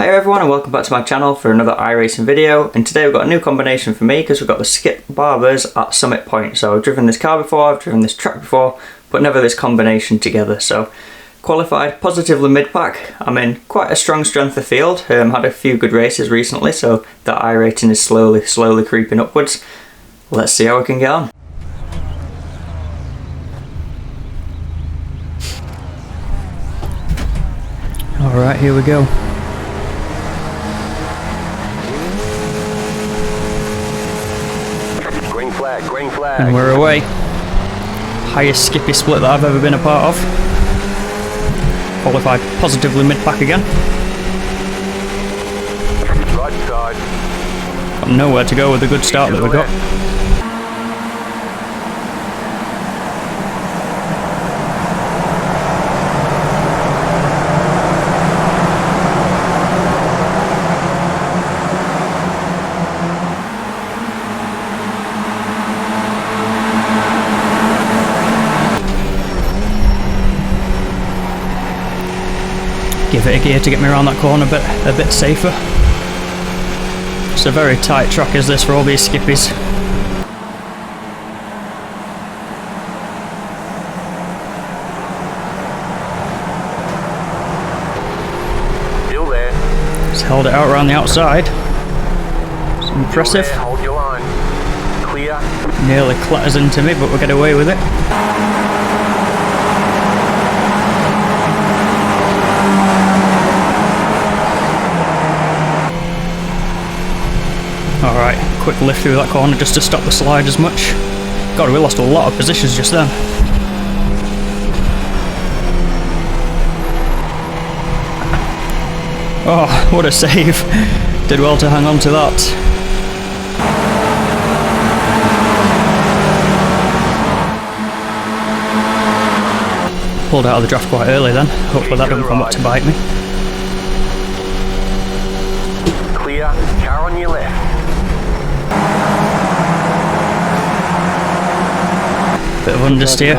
Hi everyone and welcome back to my channel for another iRacing video, and today we've got a new combination for me because we've got the Skip Barbers at Summit Point. So I've driven this car before, I've driven this track before, but never this combination together. So qualified positively mid-pack. I'm in quite a strong strength of field, had a few good races recently, so that I rating is slowly creeping upwards. Let's see how we can get on. Alright, here we go. Green flag. And we're away. Highest Skippy split that I've ever been a part of. Qualified positively mid-pack again. Right side. Got nowhere to go with the good start that we got. Give it a gear to get me around that corner a bit safer. It's a very tight track is this for all these skippies. Still there. Just held it out around the outside. It's impressive. There. Hold your line. Clear. Nearly clatters into me, but we'll get away with it. Alright, quick lift through that corner just to stop the slide as much. God, we lost a lot of positions just then. Oh, what a save. Did well to hang on to that. Pulled out of the draft quite early then. Hopefully that doesn't come back to bite me. Clear. Car on your left. Bit of understeer.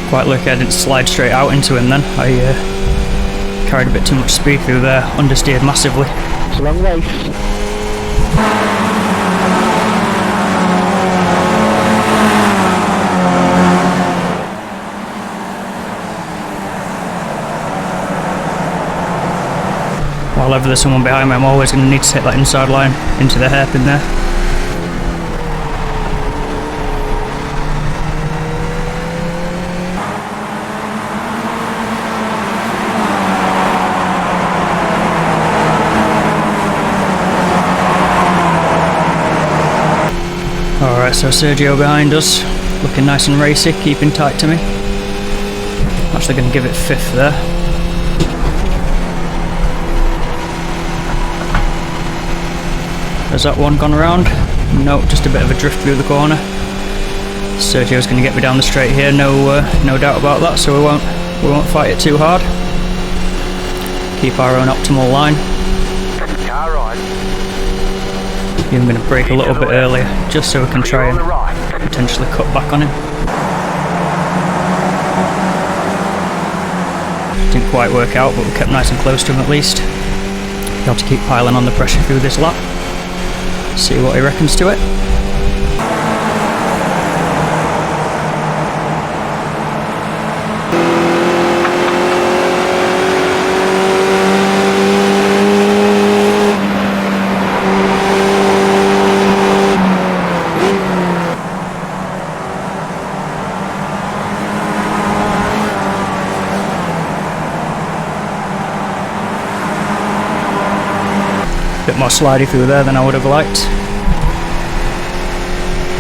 Quite lucky I didn't slide straight out into him then. I carried a bit too much speed through there, understeered massively. It's a long race. While ever there's someone behind me, I'm always going to need to hit that inside line into the hairpin there. Alright, so Sergio behind us, looking nice and racy, keeping tight to me. I'm actually going to give it fifth there. Has that one gone around? No, just a bit of a drift through the corner. Sergio's going to get me down the straight here, no doubt about that. So we won't fight it too hard. Keep our own optimal line. Car right. I'm going to brake a little bit earlier, just so we can try and potentially cut back on him. Didn't quite work out, but we kept nice and close to him at least. You have to keep piling on the pressure through this lap. See what he reckons to it. Bit more slidey through there than I would have liked.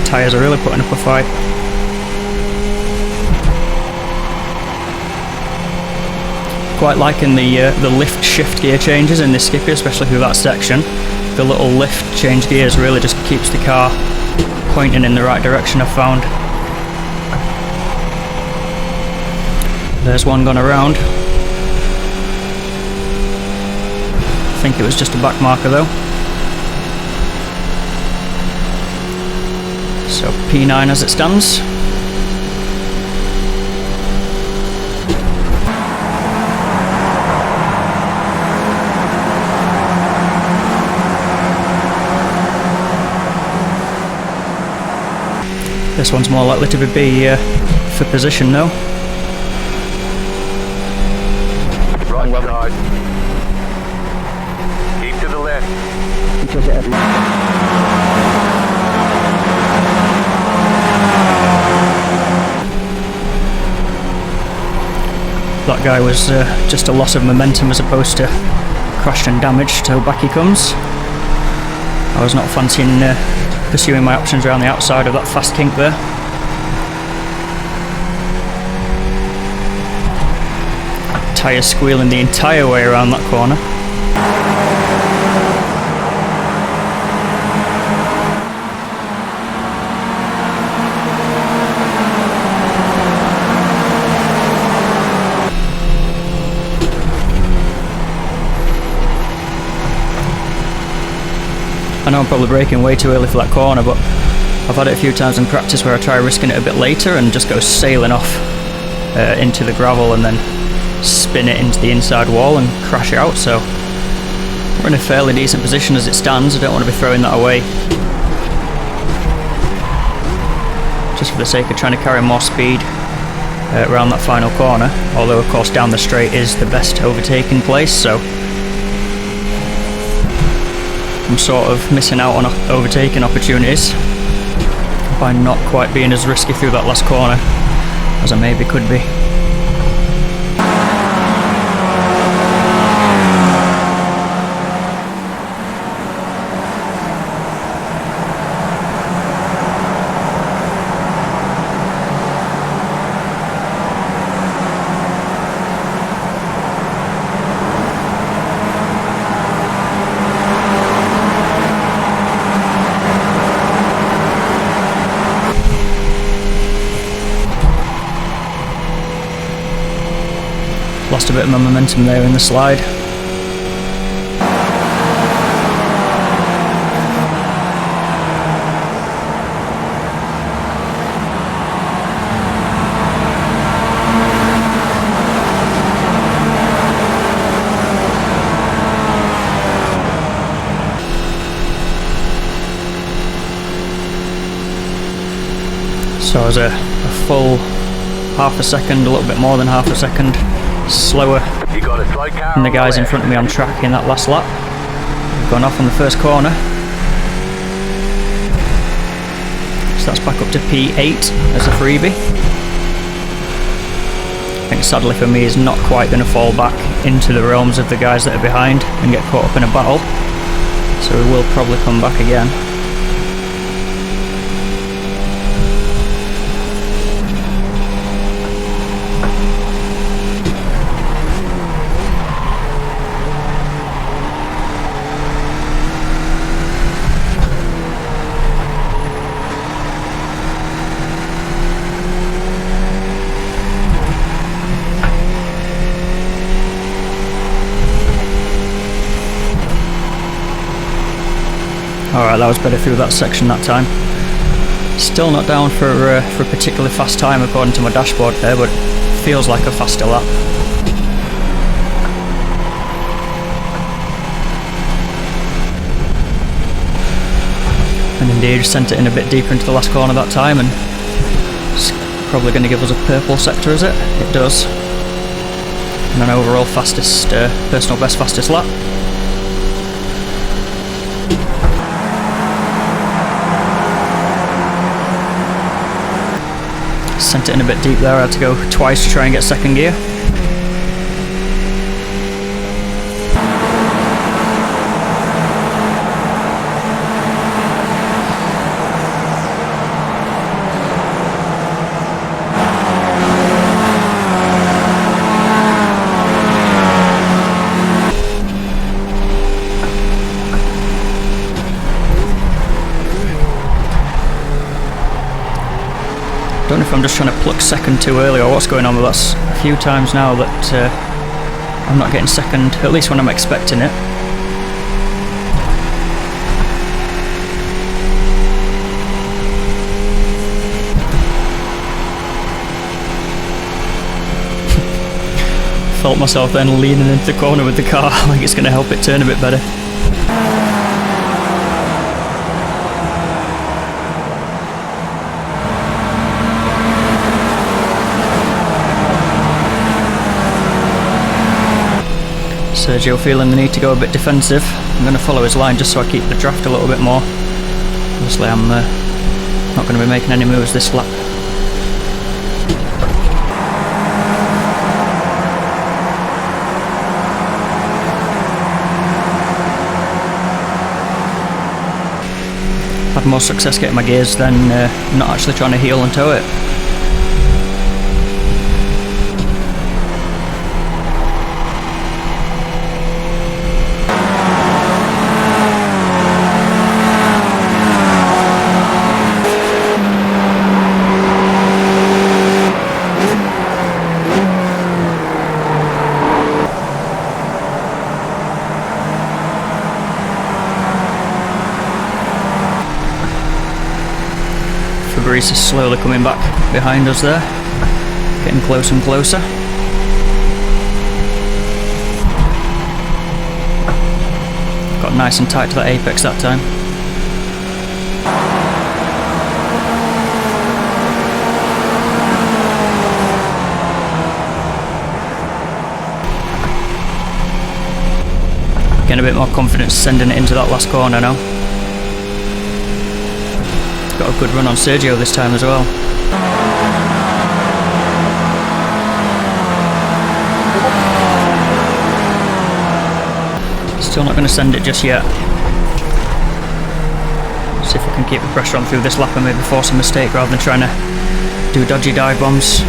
Tyres are really putting up a fight. Quite liking the lift shift gear changes in this Skippy, especially through that section. The little lift change gears really just keeps the car pointing in the right direction, I've found. There's one gone around. I think it was just a back marker though. So P9 as it stands. This one's more likely to be for position though. Right side. Keep to the left. That guy was just a loss of momentum as opposed to crashed and damaged, so back he comes. I was not fancying pursuing my options around the outside of that fast kink there. Tyre squealing the entire way around that corner. I know I'm probably braking way too early for that corner, but I've had it a few times in practice where I try risking it a bit later and just go sailing off into the gravel and then spin it into the inside wall and crash out, so we're in a fairly decent position as it stands. I don't want to be throwing that away just for the sake of trying to carry more speed around that final corner, although of course down the straight is the best overtaking place, so I'm sort of missing out on overtaking opportunities by not quite being as risky through that last corner as I maybe could be. Lost a bit of my momentum there in the slide. So I was a full half a second, a little bit more than half a second slower than the guys in front of me on track in that last lap. We've gone off on the first corner, so that's back up to P8 as a freebie. I think sadly for me is not quite going to fall back into the realms of the guys that are behind and get caught up in a battle, so we will probably come back again. Alright, that was better through that section that time. Still not down for a particularly fast time according to my dashboard there, but feels like a faster lap. And indeed, sent it in a bit deeper into the last corner that time, and it's probably going to give us a purple sector, is it? It does. And an overall fastest, personal best fastest lap. Sent it in a bit deep there, I had to go twice to try and get second gear. Don't know if I'm just trying to pluck second too early or what's going on, but that's a few times now that I'm not getting second, at least when I'm expecting it. Felt myself then leaning into the corner with the car, like it's going to help it turn a bit better. Sergio feeling the need to go a bit defensive. I'm going to follow his line just so I keep the draft a little bit more. Obviously I'm not going to be making any moves this lap. Had more success getting my gears than not actually trying to heel and tow it. Fabrice is slowly coming back behind us there, getting closer and closer. Got nice and tight to that apex that time. Getting a bit more confidence sending it into that last corner now. Got a good run on Sergio this time as well. Still not going to send it just yet. See if I can keep the pressure on through this lap and maybe force a mistake rather than trying to do dodgy dive bombs.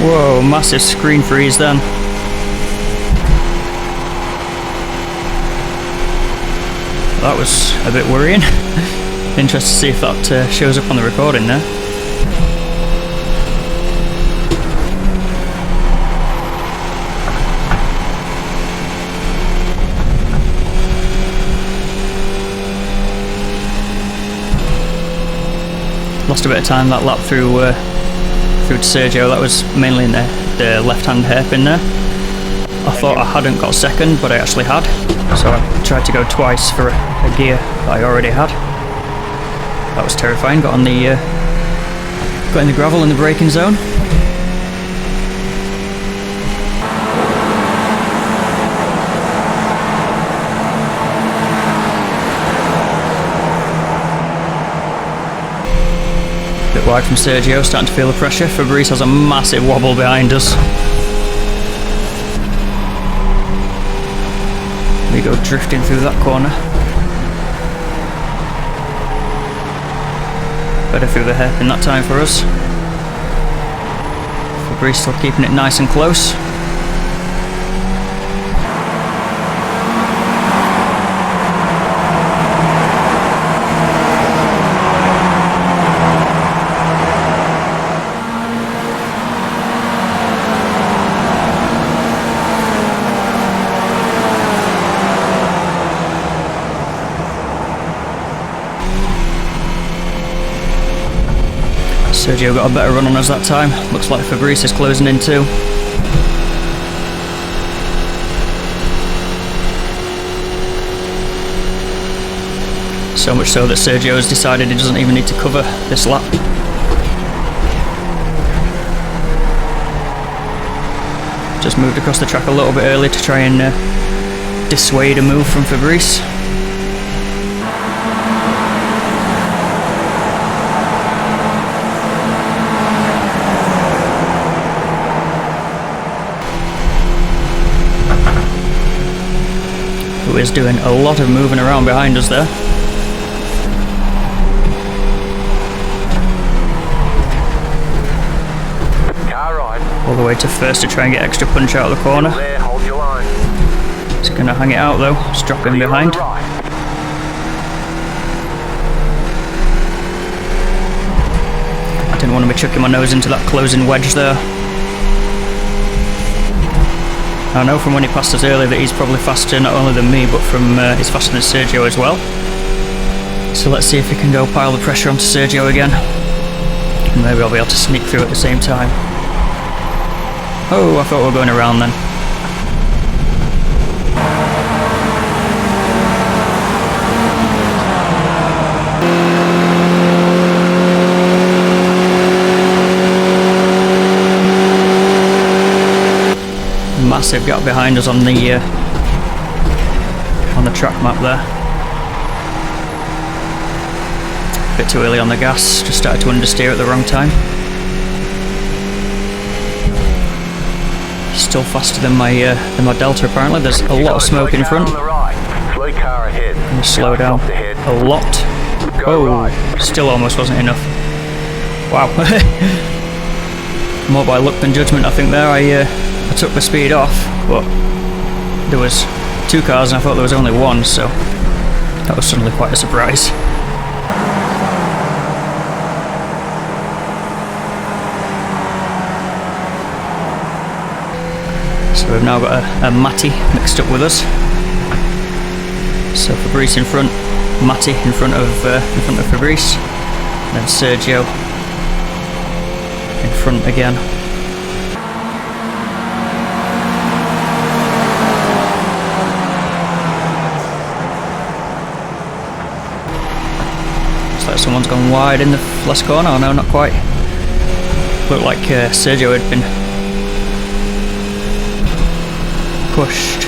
Whoa, massive screen freeze then. That was a bit worrying. Interested to see if that shows up on the recording there. Lost a bit of time that lap through to Sergio. That was mainly in the left-hand hairpin there. I thought I hadn't got second, but I actually had. So I tried to go twice for a gear that I already had. That was terrifying. Got in the gravel in the braking zone. Bit wide from Sergio, starting to feel the pressure. Fabrice has a massive wobble behind us. We go drifting through that corner. Better through the hairpin that time for us. Fabrice still keeping it nice and close. Sergio got a better run on us that time. Looks like Fabrice is closing in too. So much so that Sergio has decided he doesn't even need to cover this lap. Just moved across the track a little bit early to try and dissuade a move from Fabrice. Who is doing a lot of moving around behind us there. Car right. All the way to first to try and get extra punch out of the corner. There, hold your line. He's going to hang it out though, just drop in behind. Right. Didn't Didn't want to be chucking my nose into that closing wedge there. I know from when he passed us earlier that he's probably faster not only than me, but he's faster than Sergio as well. So let's see if he can go pile the pressure onto Sergio again. And maybe I'll be able to sneak through at the same time. Oh, I thought we were going around then. Massive gap behind us on the track map there. Bit too early on the gas, just started to understeer at the wrong time. Still faster than my Delta apparently. There's a lot of smoke in front. I'm gonna slow down a lot. Oh, still almost wasn't enough. Wow. More by luck than judgment, I think there. I took the speed off, but there was 2 cars and I thought there was only one, so that was suddenly quite a surprise. So we've now got a Matty mixed up with us. So Fabrice in front, Matty in front of Fabrice, and then Sergio in front again. Looks like someone's gone wide in the last corner. Oh no, not quite. Looked like Sergio had been pushed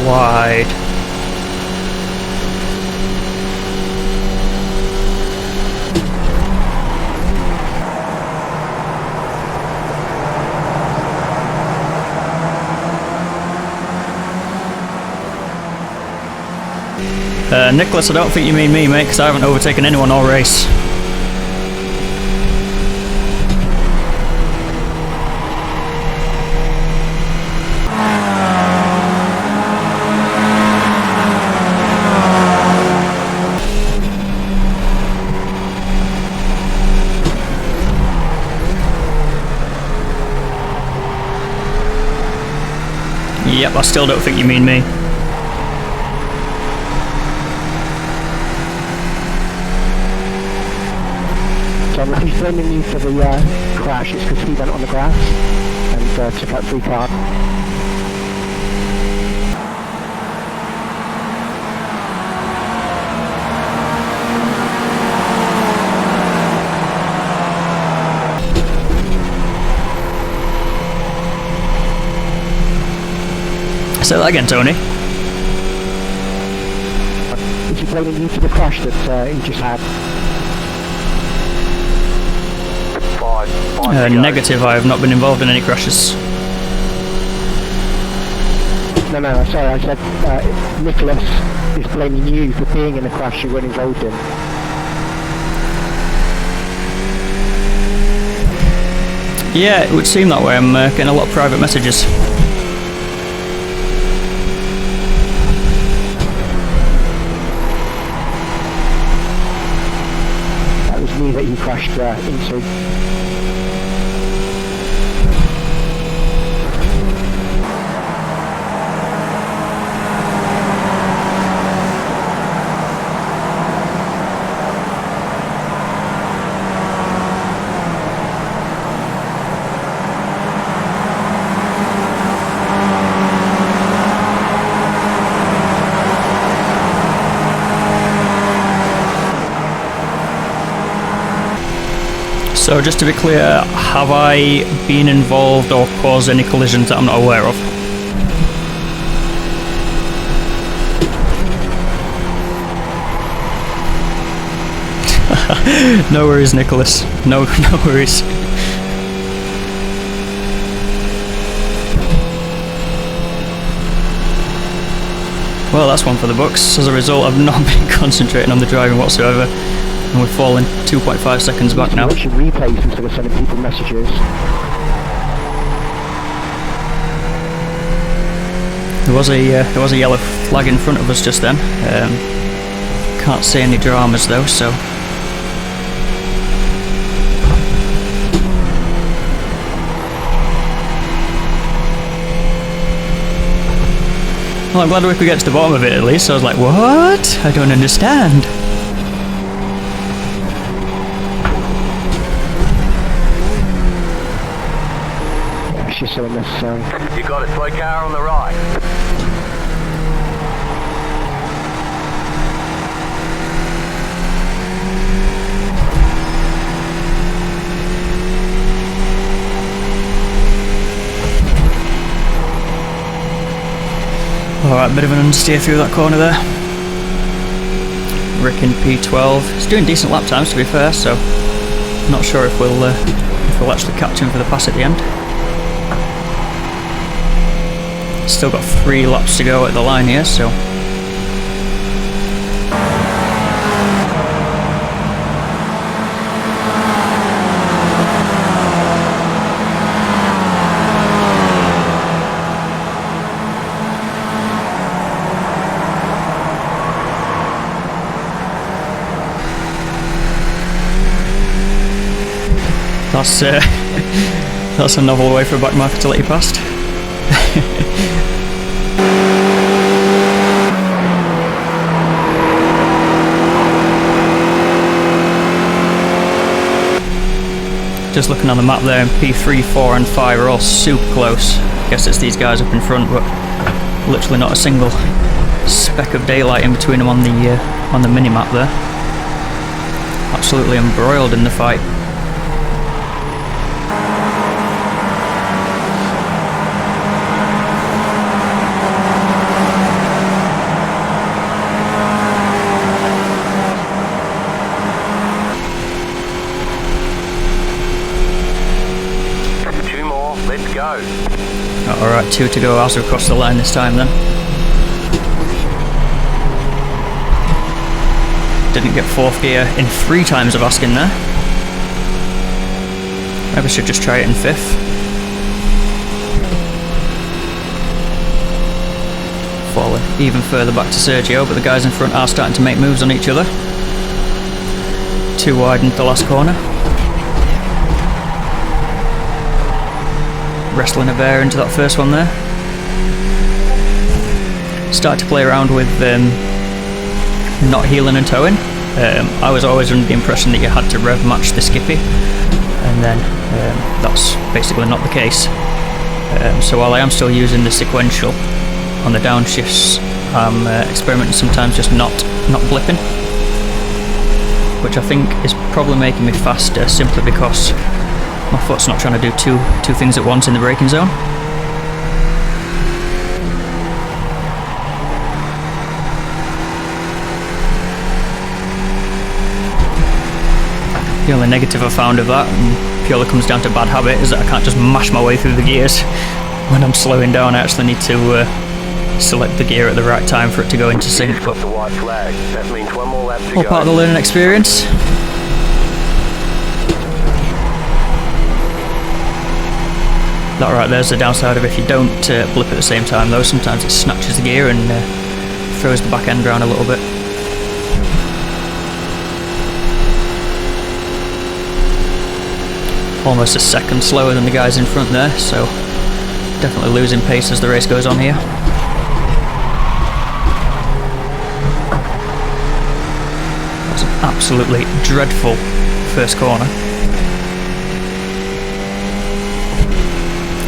wide. Nicholas, I don't think you mean me, mate, because I haven't overtaken anyone all race. Yep, I still don't think you mean me. John, if he's blaming you for the crash, it's because he went on the grass and took out 3 cars. Say that again, Tony. Is he blaming you for the crash that he just had? Negative, I have not been involved in any crashes. No, sorry, I said Nicholas is blaming you for being in a crash you weren't involved in. Yeah, it would seem that way. I'm getting a lot of private messages. That was me that you crashed into. So just to be clear, have I been involved or caused any collisions that I'm not aware of? No worries, Nicholas. No worries. Well, that's one for the books. As a result, I've not been concentrating on the driving whatsoever. And we've fallen 2.5 seconds back now. Watching replays instead of sending people messages. There was a yellow flag in front of us just then. Can't see any dramas though, so Well, I'm glad we could get to the bottom of it at least. I was like, what? I don't understand. She's still in this zone. You got a slow car on the right. Alright, bit of an understeer through that corner there. Rick in P12. He's doing decent lap times to be fair, so not sure if we'll actually catch him for the pass at the end. Still got 3 laps to go at the line here, so that's a novel way for a backmarker to let you past. Just looking on the map there, P3, 4 and 5 are all super close. Guess it's these guys up in front, but literally not a single speck of daylight in between them on the mini-map there. Absolutely embroiled in the fight. Alright, 2 to go as we cross the line this time then. Didn't get 4th gear in 3 times of asking there. Maybe I should just try it in 5th. Falling even further back to Sergio, but the guys in front are starting to make moves on each other. 2 wide into the last corner. Wrestling a bear into that first one there. Started to play around with not heeling and towing. I was always under the impression that you had to rev match the Skippy, and then that's basically not the case. So while I am still using the sequential on the downshifts, I'm experimenting sometimes just not blipping, which I think is probably making me faster simply because my foot's not trying to do two things at once in the braking zone. The only negative I found of that, and purely comes down to bad habit, is that I can't just mash my way through the gears. When I'm slowing down, I actually need to select the gear at the right time for it to go into sync. But The white flag. That means one more lap to all go. part of the learning experience. That right there's the downside of if you don't blip at the same time though. Sometimes it snatches the gear and throws the back end around a little bit. Almost a second slower than the guys in front there, so definitely losing pace as the race goes on here. That's an absolutely dreadful first corner.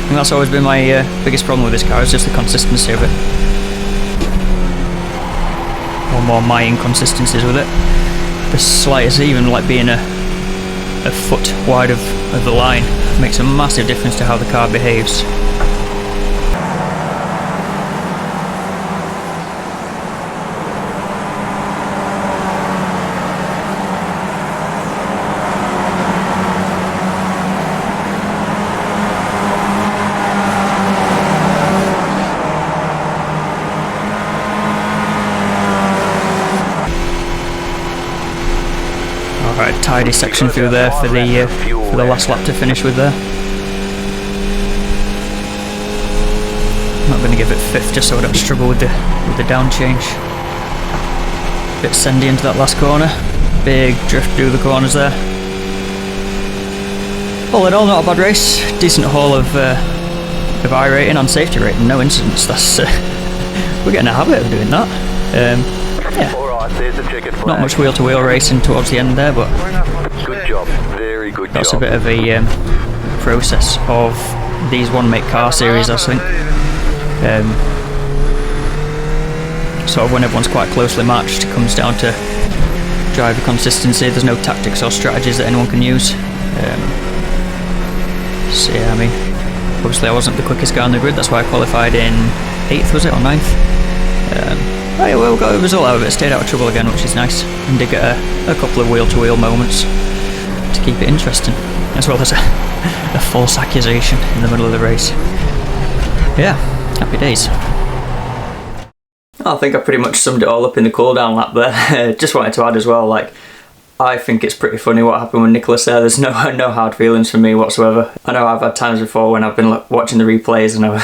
And that's always been my biggest problem with this car, is just the consistency of it. Or more my inconsistencies with it. The slightest, even like being a foot wide of the line, makes a massive difference to how the car behaves. Alright, tidy section through there for the last lap to finish with there. I'm not going to give it 5th just so I don't struggle with the down change. Bit sendy into that last corner. Big drift through the corners there. All in all, not a bad race. Decent haul of iRating on safety rating, no incidents. That's we're getting a habit of doing that. Yeah, Alright, there's the checkered flag. not much wheel-to-wheel racing towards the end there, but Good job. Very good that's job. a bit of a process of these one-make car series, I think. Sort of when everyone's quite closely matched, it comes down to driver consistency. There's no tactics or strategies that anyone can use. So yeah, I mean, obviously I wasn't the quickest guy on the grid, that's why I qualified in 8th, was it, or 9th? Oh yeah, well, we got a result out of it, stayed out of trouble again, which is nice, and did get a couple of wheel-to-wheel moments to keep it interesting, as well as a false accusation in the middle of the race. Yeah, happy days. I think I pretty much summed it all up in the cooldown lap there. Just wanted to add as well, like, I think it's pretty funny what happened with Nicholas there. There's no hard feelings for me whatsoever. I know I've had times before when I've been watching the replays and I'm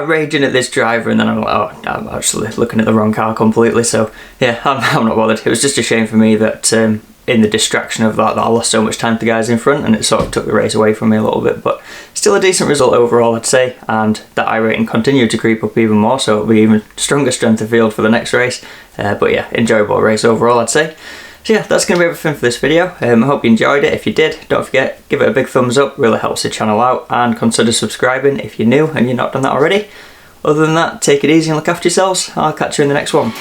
raging at this driver, and then I'm like, oh, I'm actually looking at the wrong car completely. So yeah, I'm not bothered. It was just a shame for me that in the distraction of that I lost so much time to the guys in front, and it sort of took the race away from me a little bit, but still a decent result overall, I'd say, and that iRating continued to creep up even more, so it'll be even stronger strength of field for the next race. But yeah, enjoyable race overall, I'd say. So yeah, that's going to be everything for this video. I hope you enjoyed it. If you did, don't forget, give it a big thumbs up, really helps the channel out, and consider subscribing if you're new and you've not done that already. Other than that, take it easy and look after yourselves. I'll catch you in the next one.